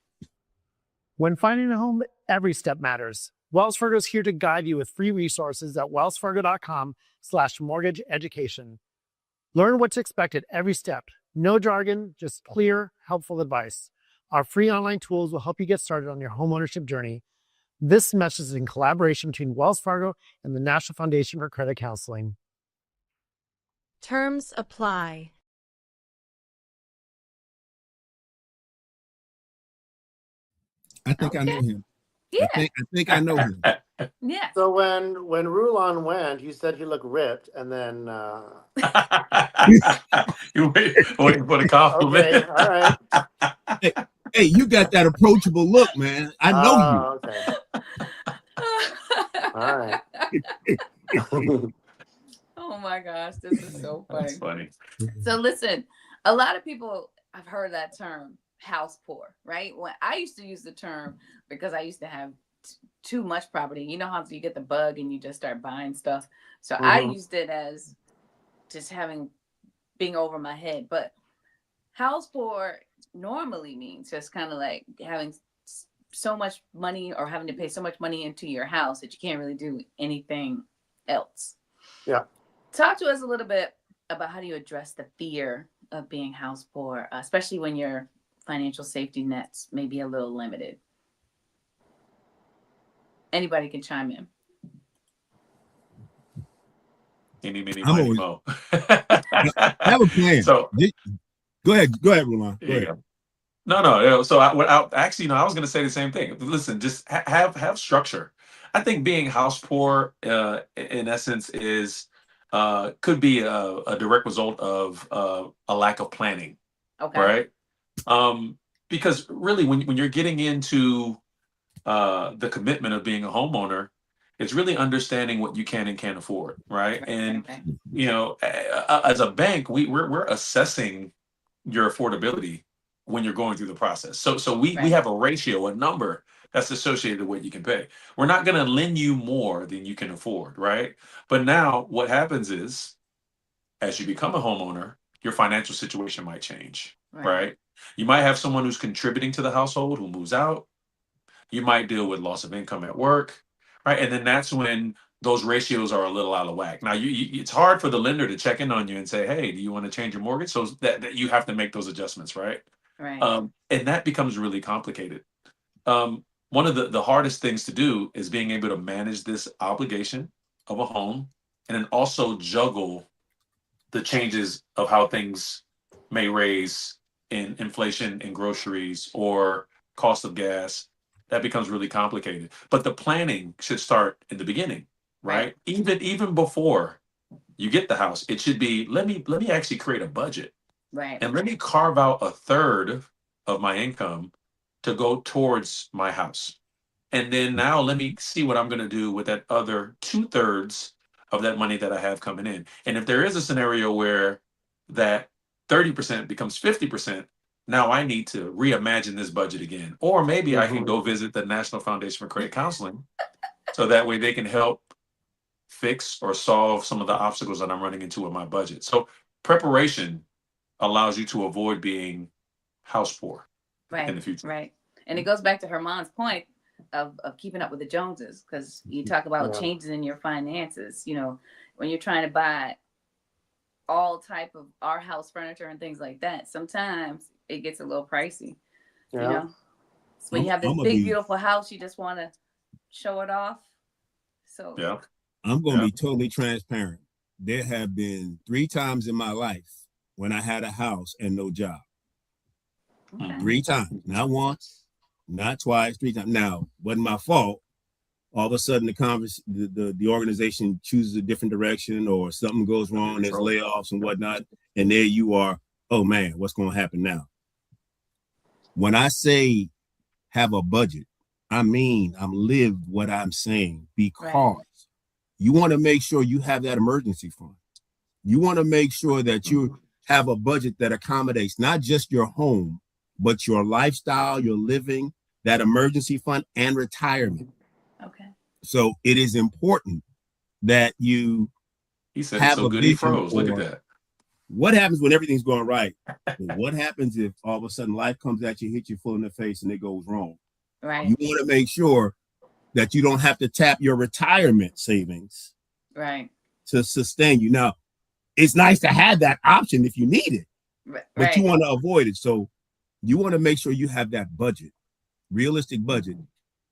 When finding a home, every step matters. Wells Fargo is here to guide you with free resources at wellsfargo.com/mortgage education. Learn what to expect at every step. No jargon, just clear, helpful advice. Our free online tools will help you get started on your homeownership journey. This message is in collaboration between Wells Fargo and the National Foundation for Credit Counseling. Terms apply. I think I know Okay. him. Yeah. I think I know him. Yeah. So when Rulon went, you said he looked ripped, and then You waiting for the compliment. okay, all right. Hey, you got that approachable look, man. I know you. Okay, all right. Oh my gosh, this is so That's funny. funny. So listen, a lot of people have heard that term house poor, right? When I used to use the term because I used to have too much property. You know how you get the bug and you just start buying stuff. So I Mhm. used it as just being over my head. But house poor normally means just kind of like having so much money or having to pay so much money into your house that you can't really do anything else. Yeah. Talk to us a little bit about how do you address the fear of being house poor, especially when your financial safety nets may be a little limited. Anybody can chime in. Eeny, meeny, I'm miny, always mo. have a plan. So Go ahead, Roland. Go there you ahead. go. No. So actually, I was going to say the same thing. Listen, just have structure. I think being house poor, in essence, is could be a direct result of a lack of planning, Okay. right? Because really, when you're getting into the commitment of being a homeowner, it's really understanding what you can and can't afford, right? And Right. as a bank, we're assessing your affordability when you're going through the process. So we Right. have a ratio, a number that's associated with what you can pay. We're not going to lend you more than you can afford, right? But now what happens is, as you become a homeowner, your financial situation might change, right? You might have someone who's contributing to the household who moves out. You might deal with loss of income at work, right? And then that's when those ratios are a little out of whack. Now, it's hard for the lender to check in on you and say, "Hey, do you want to change your mortgage?" So that you have to make those adjustments, right? Right. And that becomes really complicated. One of the hardest things to do is being able to manage this obligation of a home, and then also juggle the changes of how things may raise in inflation in groceries or cost of gas. That becomes really complicated. But the planning should start in the beginning, right? Even before you get the house, it should be, let me actually create a budget, Right. and let me carve out a third of my income to go towards my house. And then now let me see what I'm going to do with that other 2/3 of that money that I have coming in. And if there is a scenario where that 30% becomes 50%, now I need to reimagine this budget again. Or maybe I can go visit the National Foundation for Credit Counseling so that way they can help fix or solve some of the obstacles that I'm running into with my budget. So preparation allows you to avoid being house poor in the future. Right. And it goes back to Herman's point of keeping up with the Joneses, because you talk about changes in your finances. You know, when you're trying to buy all type of our house furniture and things like that, sometimes it gets a little pricey. You know, so when you have this big, beautiful house, you just want to show it off. So I'm going to be totally transparent. There have been 3 times in my life when I had a house and no job. 3 times, not once, not twice, 3 times. Now, wasn't my fault. All of a sudden, the organization chooses a different direction, or something goes wrong. There's layoffs and whatnot, and there you are. Oh man, what's going to happen now? When I say have a budget, I mean I'm lived what I'm saying, because you want to make sure you have that emergency fund. You want to make sure that you have a budget that accommodates not just your home, but your lifestyle, your living, that emergency fund, and retirement. Okay. So it is important that you have so a good he froze. Look at that. What happens when everything's going right? What happens if all of a sudden life comes at you, hits you full in the face, and it goes wrong? Right. You want to make sure that you don't have to tap your retirement savings to sustain you. Now, it's nice to have that option if you need it, but you want to avoid it. So you want to make sure you have that budget, realistic budget,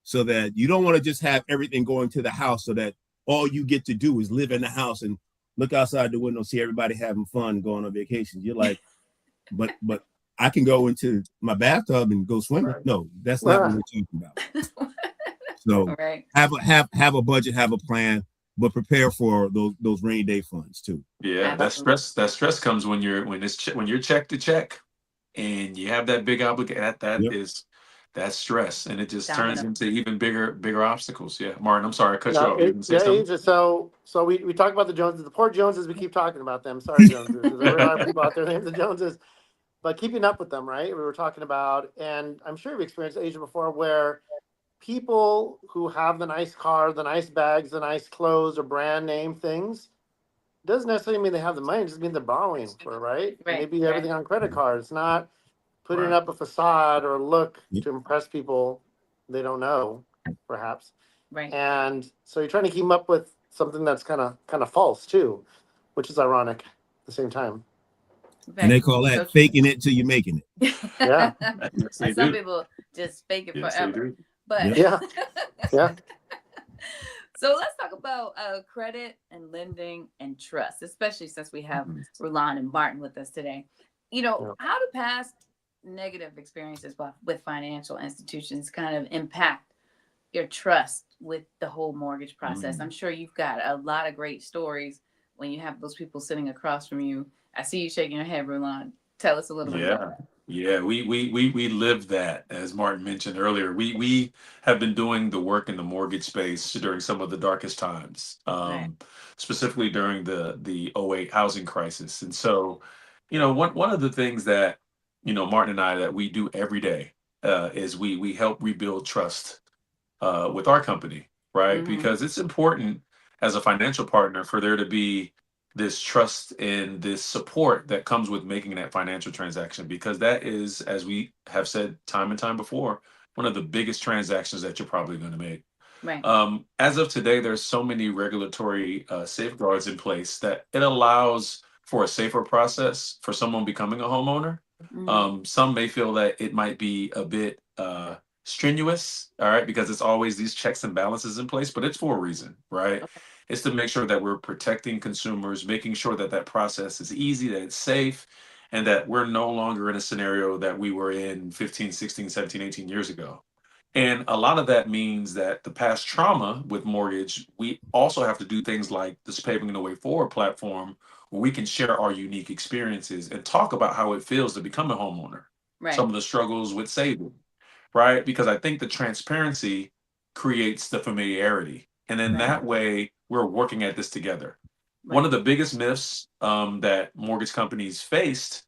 so that you don't want to just have everything going to the house so that all you get to do is live in the house and look outside the window, see everybody having fun, going on vacations. You're like, but I can go into my bathtub and go swimming. No, that's not what we're talking about. So have a budget, have a plan, but prepare for those rainy day funds too. Yeah, that stress comes when you're check to check, and you have that big obligation. That's stress, and it just turns into even bigger obstacles. Yeah, Martin, I'm sorry, I cut you off. So we talk about the Joneses, the poor Joneses. We keep talking about them. Sorry, Joneses. There's a lot of people out there named the Joneses, but keeping up with them, right? We were talking about, and I'm sure you've experienced Asia before, where people who have the nice car, the nice bags, the nice clothes, or brand name things, doesn't necessarily mean they have the money. It just means they're borrowing for it, right? Maybe everything on credit cards, not putting up a facade or a look to impress people they don't know, perhaps. Right. And so you're trying to keep up with something that's kind of false too, which is ironic at the same time. And they call that faking it till you're making it. Yeah. Some people just fake it forever. But yeah. So let's talk about credit and lending and trust, especially since we have Roland and Martin with us today. You know, how do past negative experiences with financial institutions kind of impact your trust with the whole mortgage process? I'm sure you've got a lot of great stories when you have those people sitting across from you. I see you shaking your head, Roland. Tell us a little bit about that. Yeah, we live that, as Martin mentioned earlier. We have been doing the work in the mortgage space during some of the darkest times, specifically during the 08 housing crisis. And so, you know, one of the things that Martin and I, that we do every day is we help rebuild trust with our company, right? Mhm. Because it's important as a financial partner for there to be this trust and this support that comes with making that financial transaction, because that is, as we have said time and time before, one of the biggest transactions that you're probably going to make. Right. As of today, there's so many regulatory safeguards in place that it allows for a safer process for someone becoming a homeowner. Mhm. Some may feel that it might be a bit strenuous, all right, because it's always these checks and balances in place, but it's for a reason, right? Okay. It's to make sure that we're protecting consumers, making sure that that process is easy, that it's safe, and that we're no longer in a scenario that we were in 15, 16, 17, 18 years ago. And a lot of that means that the past trauma with mortgage, we also have to do things like this Paving the Way Forward platform, where we can share our unique experiences and talk about how it feels to become a homeowner, Right. some of the struggles with saving, right? Because I think the transparency creates the familiarity. And then Right. that way, we're working at this together. One Right. of the biggest myths that mortgage companies faced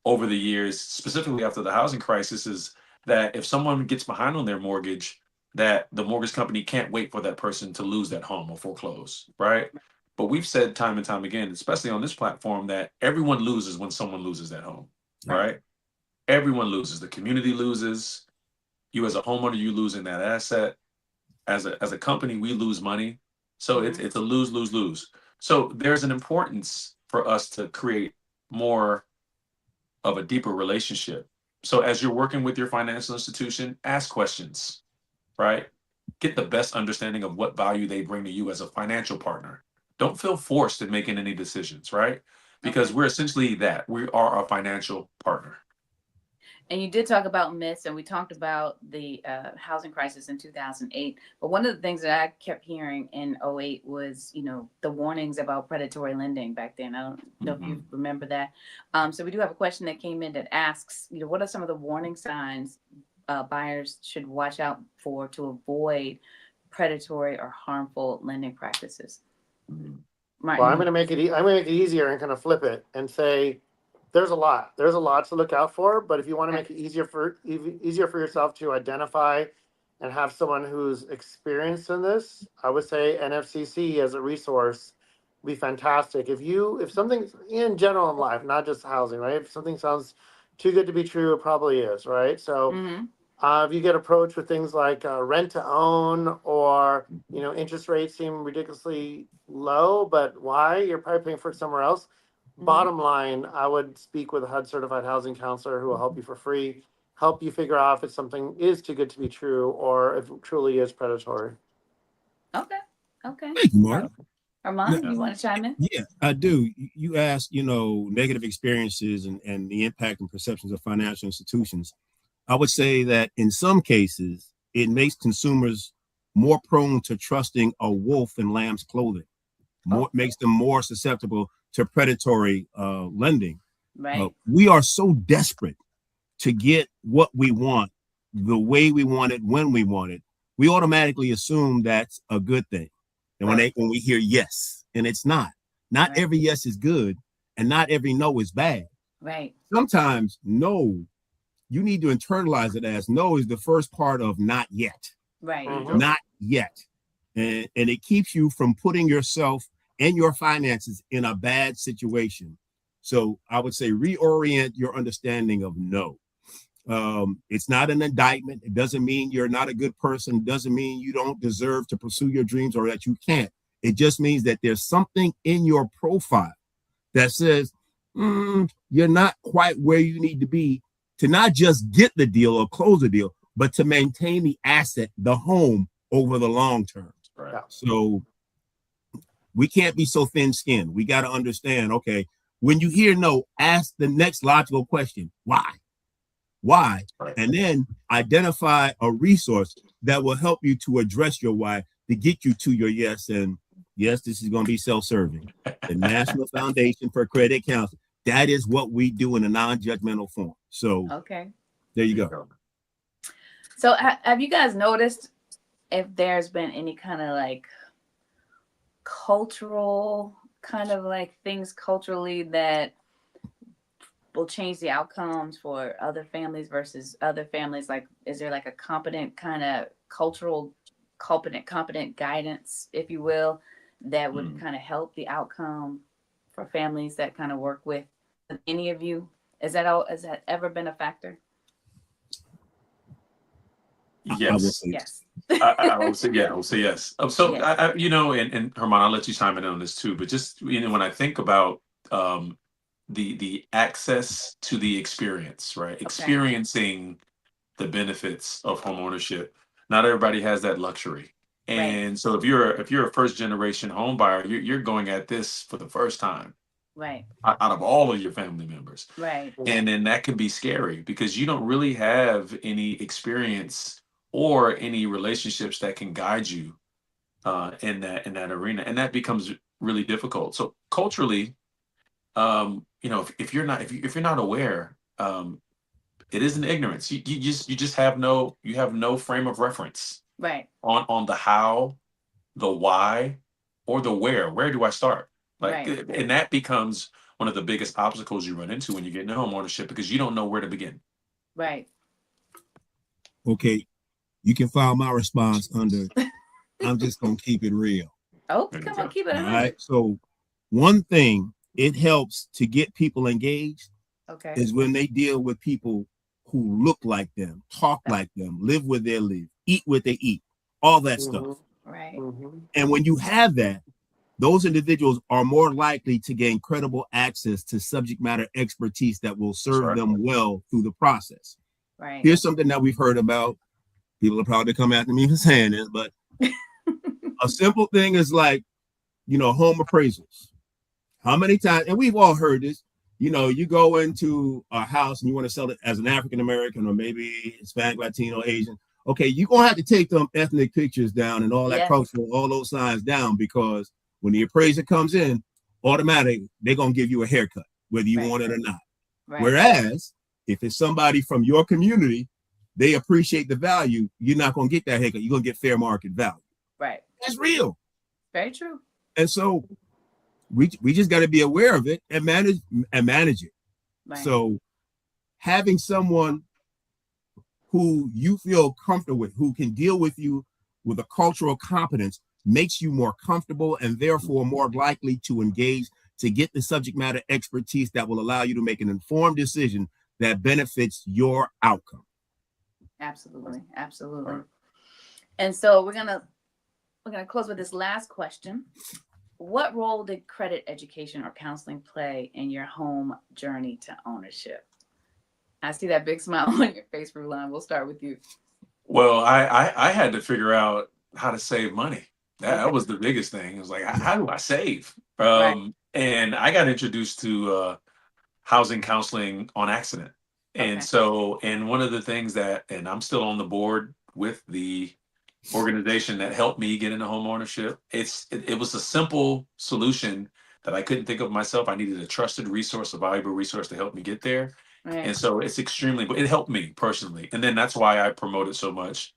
over the years, specifically after the housing crisis, is that if someone gets behind on their mortgage, that the mortgage company can't wait for that person to lose that home or foreclose, right? But we've said time and time again, especially on this platform, that everyone loses when someone loses that home, Right. right? Everyone loses. The community loses. You as a homeowner, you losing that asset. As a company, we lose money. So Mhm. it's a lose, lose, lose. So there's an importance for us to create more of a deeper relationship. So as you're working with your financial institution, ask questions, right? Get the best understanding of what value they bring to you as a financial partner. Don't feel forced in making any decisions, right? Because Okay. we're essentially that. We are a financial partner. And you did talk about myths, and we talked about the housing crisis in 2008. But one of the things that I kept hearing in '08 was, the warnings about predatory lending back then. I don't know if you Mhm. remember that. So we do have a question that came in that asks, what are some of the warning signs buyers should watch out for to avoid predatory or harmful lending practices? Mhm. Well, Martin, I'm you going to make it. I'm going to make it easier and kind of flip it and say, there's a lot. There's a lot to look out for. But if you want to okay. make it easier for yourself to identify and have someone who's experienced in this, I would say NFCC as a resource would be fantastic. If something in general in life, not just housing, right? If something sounds too good to be true, it probably is, right? So Mm-hmm. if you get approached with things like rent to own, or interest rates seem ridiculously low, but why? You're probably paying for it somewhere else. Mm-hmm. Bottom line, I would speak with a HUD certified housing counselor who will help you for free, help you figure out if something is too good to be true or if it truly is predatory. Okay. Okay. Thank you, Mark. Now, Armand, you want to chime in? yeah, I do. You asked, negative experiences and the impact and perceptions of financial institutions. I would say that in some cases, it makes consumers more prone to trusting a wolf in lamb's clothing. Oh, Makes them more susceptible to predatory lending. right. We are so desperate to get what we want, the way we want it, when we want it. We automatically assume that's a good thing. And Right. when we hear yes, and it's not. Not Right. every yes is good, and not every no is bad. Right. Sometimes no, you need to internalize it as no is the first part of not yet. Right. There you Mm-hmm. go. Not yet. And it keeps you from putting yourself and your finances in a bad situation. So I would say reorient your understanding of no. It's not an indictment. It doesn't mean you're not a good person. It doesn't mean you don't deserve to pursue your dreams or that you can't. It just means that there's something in your profile that says you're not quite where you need to be to not just get the deal or close the deal, but to maintain the asset, the home, over the long term. Right. Yeah. So we can't be so thin-skinned. We got to understand, okay, when you hear no, ask the next logical question. Why? Right. And then identify a resource that will help you to address your why to get you to your yes. And yes, this is going to be self-serving. The National Foundation for Credit Counseling. That is what we do in a non-judgmental form. So Okay. there you go. So have you guys noticed if there's been any kind of like cultural kind of like things culturally that will change the outcomes for other families versus other families? Like, is there like a competent kind of cultural, competent guidance, if you will, that would kind of help the outcome for families that kind of work with any of you? Is that all? Has that ever been a factor? I will Yes. say Yes. I would say, yeah, I would say yes. So, Yes. and Herman, I'll let you chime in on this too, but just, when I think about um, the access to the experience, right? Experiencing the benefits of home ownership. Not everybody has that luxury. Right. And so if you're a first generation home buyer, you're going at this for the first time Right. out of all of your family members. Right. And then that can be scary because you don't really have any experience or any relationships that can guide you in that arena, and that becomes really difficult. So culturally, if you're not aware, it isn't ignorance. You just have no frame of reference Right. on the how, the why, or the where. Where do I start? Like, Right. and that becomes one of the biggest obstacles you run into when you get into home ownership because you don't know where to begin. Right. okay, you can file my response under I'm just gonna keep it real. Oh, There you come on, go. keep it All 100. right. So one thing it helps to get people engaged Okay. is when they deal with people who look like them, talk like them, live where they live, eat what they eat, all that stuff. Right. And when you have that, those individuals are more likely to gain credible access to subject matter expertise that will That's serve right. them well through the process. Right. Here's something that we've heard about. People will probably come after me for saying this, but a simple thing is like, home appraisals. How many times, and we've all heard this, you go into a house and you want to sell it as an African American or maybe Hispanic, Latino, Asian. Okay, you're going to have to take them ethnic pictures down and all that Yes. cultural, all those signs down, because when the appraiser comes in, automatically they're going to give you a haircut, whether you Right. want it or not. Right. Whereas if it's somebody from your community, they appreciate the value, you're not going to get that haircut. You're going to get fair market value. Right. That's real. Very true. And so we just got to be aware of it and manage it. Right. So having someone who you feel comfortable with, who can deal with you with a cultural competence, makes you more comfortable and therefore more likely to engage, to get the subject matter expertise that will allow you to make an informed decision that benefits your outcome. Absolutely. Absolutely. And so we're gonna close with this last question. What role did credit education or counseling play in your home journey to ownership? I see that big smile on your face, Rulon. We'll start with you. Well, I had to figure out how to save money. That Okay. was the biggest thing. It was like, how do I save? Right. And I got introduced to housing counseling on accident. Okay. And one of the things and I'm still on the board with the organization that helped me get into home ownership. It was a simple solution that I couldn't think of myself. I needed a trusted resource, a valuable resource to help me get there. Right. And so it helped me personally. And then that's why I promote it so much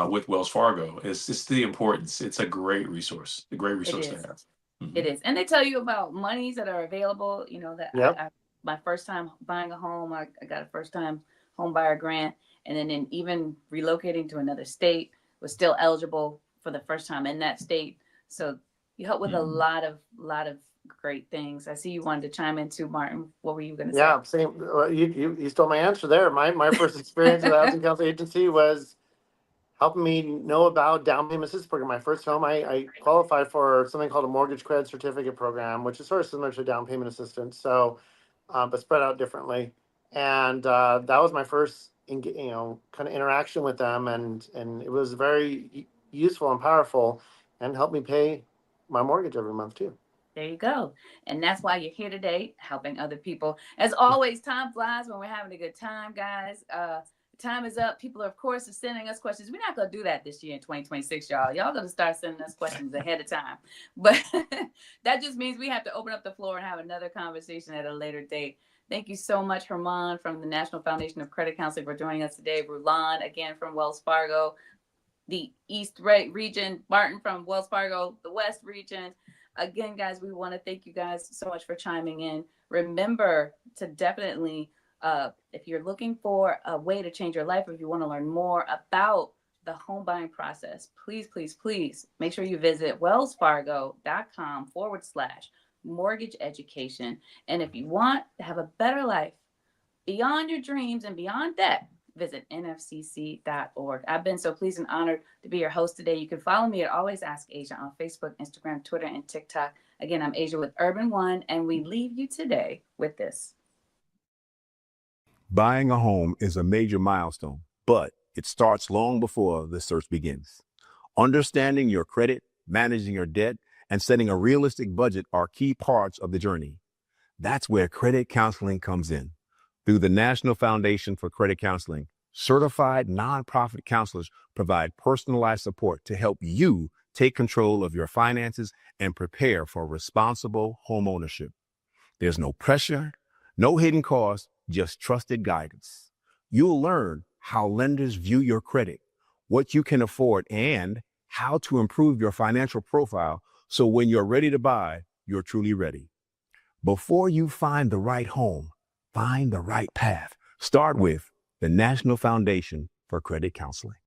with Wells Fargo. It's just the importance. It's a great resource to have. Mhm. It is. And they tell you about monies that are available. That my first time buying a home, I got a first time home buyer grant. And then even relocating to another state was still eligible for the first time in that state. So you help with a lot of great things. I see you wanted to chime in too, Martin. What were you going to say? Yeah, same. You stole my answer there. My first experience with the housing council agency was helping me know about down payment assistance program. My first home, I qualified for something called a mortgage credit certificate program, which is sort of similar to down payment assistance, so but spread out differently. And that was my first, kind of interaction with them, and it was very useful and powerful, and helped me pay my mortgage every month too. There you go. And that's why you're here today, helping other people. As always, time flies when we're having a good time, guys. Time is up. People, of course, are sending us questions. We're not going to do that this year in 2026, y'all. Y'all going to start sending us questions ahead of time. But that just means we have to open up the floor and have another conversation at a later date. Thank you so much, Herman from the National Foundation of Credit Counseling, for joining us today. Rulon, again, from Wells Fargo, the East region. Martin from Wells Fargo, the West region. Again, guys, we want to thank you guys so much for chiming in. Remember to definitely, if you're looking for a way to change your life, or if you want to learn more about the home buying process, please, please, please make sure you visit wellsfargo.com/mortgage education. And if you want to have a better life beyond your dreams and beyond debt, visit nfcc.org. I've been so pleased and honored to be your host today. You can follow me at Always Ask Asia on Facebook, Instagram, Twitter, and TikTok. Again, I'm Asia with Urban One, and we leave you today with this. Buying a home is a major milestone, but it starts long before the search begins. Understanding your credit, managing your debt, and setting a realistic budget are key parts of the journey. That's where credit counseling comes in. Through the National Foundation for Credit Counseling, certified nonprofit counselors provide personalized support to help you take control of your finances and prepare for responsible homeownership. There's no pressure, no hidden costs, just trusted guidance. You'll learn how lenders view your credit, what you can afford, and how to improve your financial profile so when you're ready to buy, you're truly ready. Before you find the right home, find the right path. Start with the National Foundation for Credit Counseling.